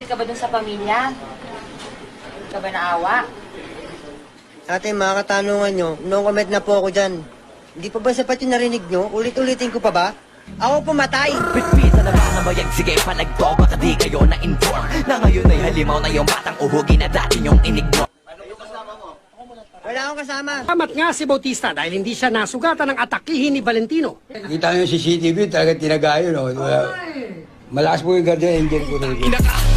Ka ba dun sa pamilya? Ka ba naawa? Ate, mga katanungan nyo, no comment na po ako dyan. Hindi pa ba sapat yung narinig nyo? Ulit-ulitin ko pa ba? Ako pumatay! Bitbita na ba na bayag? Sige, palagto, baka di kayo na-inform na ngayon ay halimaw na yung batang uhugi na dati nyong inignore. Wala akong kasama. Salamat nga si Bautista dahil hindi siya nasugatan ng atakihin ni Valentino. Kita nyo yung CCTV, talaga tinagayo, no? Malakas po yung guardian angel ko talaga.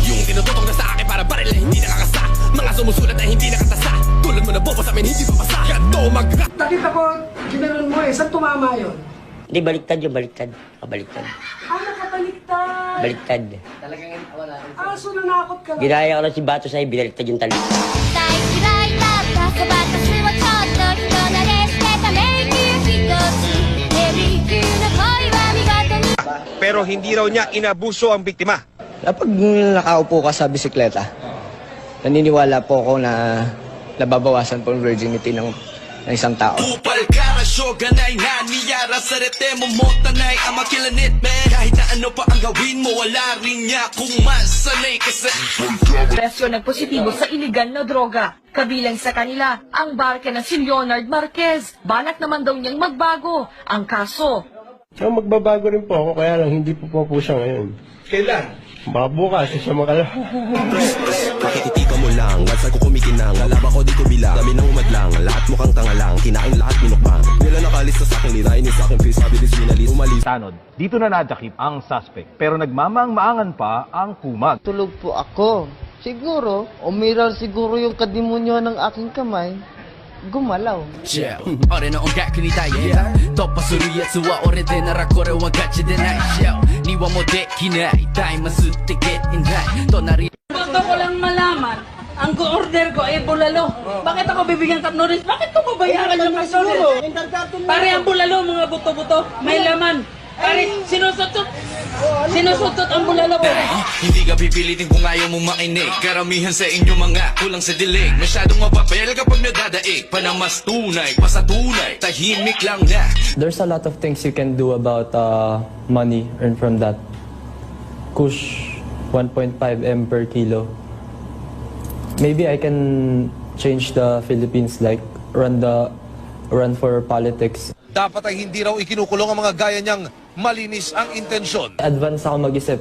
Yung tinututok na sa akin para baril na hindi nakakasa. Mga sumusulat na hindi nakatasa. Tulad mo na bobo sa amin, hindi papasa. Ganto mag-rap. Nakita ko, ginanon mo eh. Saan tumama yun? Hindi, baliktad yung baliktad. Kabaliktad. Nakabaliktad. Baliktad. So nanakot ka lang. Ginaya ko lang si Bato sa'yo, binaliktad yung tali. Pero hindi raw niya inabuso ang biktima. Kapag nakaupo ka sa bisikleta, naniniwala po ako na nababawasan po ang virginity ng isang tao. Upal ka na shoganay na niyara sa rete mo motanay ang makilanit man. Kahit na ano pa ang gawin mo, wala rin niya kung masanay kasi. Presyo nagpositibo sa iligal na droga. Kabilang sa kanila, ang barke ng si Leonard Marquez. Balak naman daw niyang magbago ang kaso. So magbabago rin po ako, kaya lang hindi po siya ngayon. Kailan? Baka bukas, siya makala. Pakititika mo lang, once ako kumikinang. Lalaba ko di ko bilang, dami ng umadlang. Lahat mukhang tanga lang, kinain lahat minukbang. Nila nakalista sa akin, linainin sa akin, please, habilis, minalis, umalis. Tanod, dito na nadakip ang suspect pero nagmamaang-maangan pa ang kumag. Tulog po ako. Siguro, umiral siguro yung kadimonyo ng aking kamay. Gumalaw. Yeah, ore no onga kunitaye. Toppa suruyatsu wa ore de nara kore wa gachi de nai. Yeah, ni wa mo dekinai. Taimasu te get in high. Tonari. Gusto ko lang malaman, ang order ko ay bulalo. Bakit ako bibigyan ka notice? Bakit ko babayaran yung siguro? Pare ang bulalo, mga buto-buto, may laman. Pare, sinusutot ang bulalo ko. Hindi ka pipilitin kung ayaw mong makinig. Karamihan sa inyo mga kulang sa dilig. Masyadong mapapayal kapag nadadaig. Panamas tunay, pasatunay, tahimik lang na. There's a lot of things you can do about money earned from that. Kush 1.5 M per kilo. Maybe I can change the Philippines, like run for politics. Dapat ay hindi raw ikinukulong ang mga gaya niyang malinis ang intensyon. Advance ako mag-isip.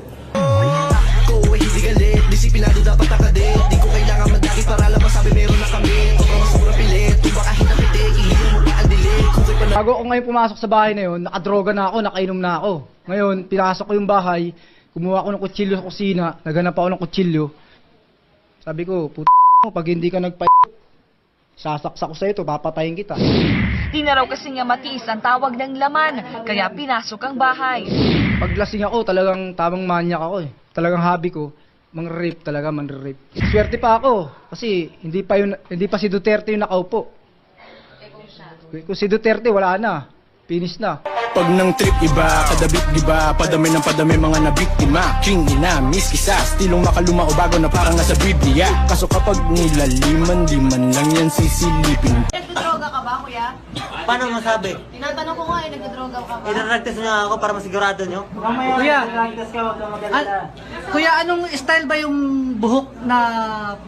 Ko ay hindi galit, disiplinado dapat akadit. Di ko kailangan madali para lang masabi meron na kami. Sobrang masura pilit, kung baka hinapitik, ihilo mo pa ang dilig. Bago ako ngayon pumasok sa bahay na yun, nakadroga na ako, nakainom na ako. Ngayon, pinasok ko yung bahay, kumuha ako ng kutsilyo sa kusina, naganap ako ng kutsilyo. Sabi ko, pag hindi ka sasaksak ko sa ito, papatayin kita. Di na raw kasi nga matiis ang tawag ng laman, kaya pinasok ang bahay. Paglasing ako, talagang tamang manyak ako eh. Talagang hobby ko, mang-rape talaga, man-rape. Swerte pa ako, kasi hindi pa si Duterte yung nakaupo. Kung si Duterte, wala na. Finish na. Pag nang trip iba, kadabit giba, padami ng padami mga nabiktima. King ina, miss kisa, stilong makaluma o bago na parang nasa Biblia. Kaso kapag nilaliman, di man lang yan sisilipin. Nagdodroga ka ba, kuya? Paano masabi? Tinatanong ko nga nagdodroga ka ba? Iraragtas niya ako para masigurado nyo. Kuya, anong style ba yung buhok na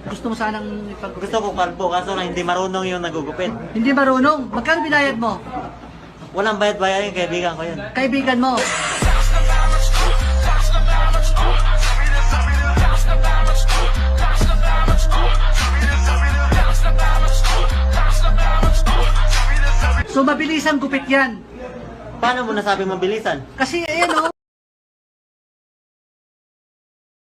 gusto mo sanang ipag... Gusto ko kalpo, kaso na hindi marunong yung nagugupit. Hindi marunong? Magkano binayad mo? Walang bayad-bayad yung kaibigan ko yun. Kaibigan mo? So mabilis ang gupit yan. Paano mo nasabi mabilisan? Kasi ayan o.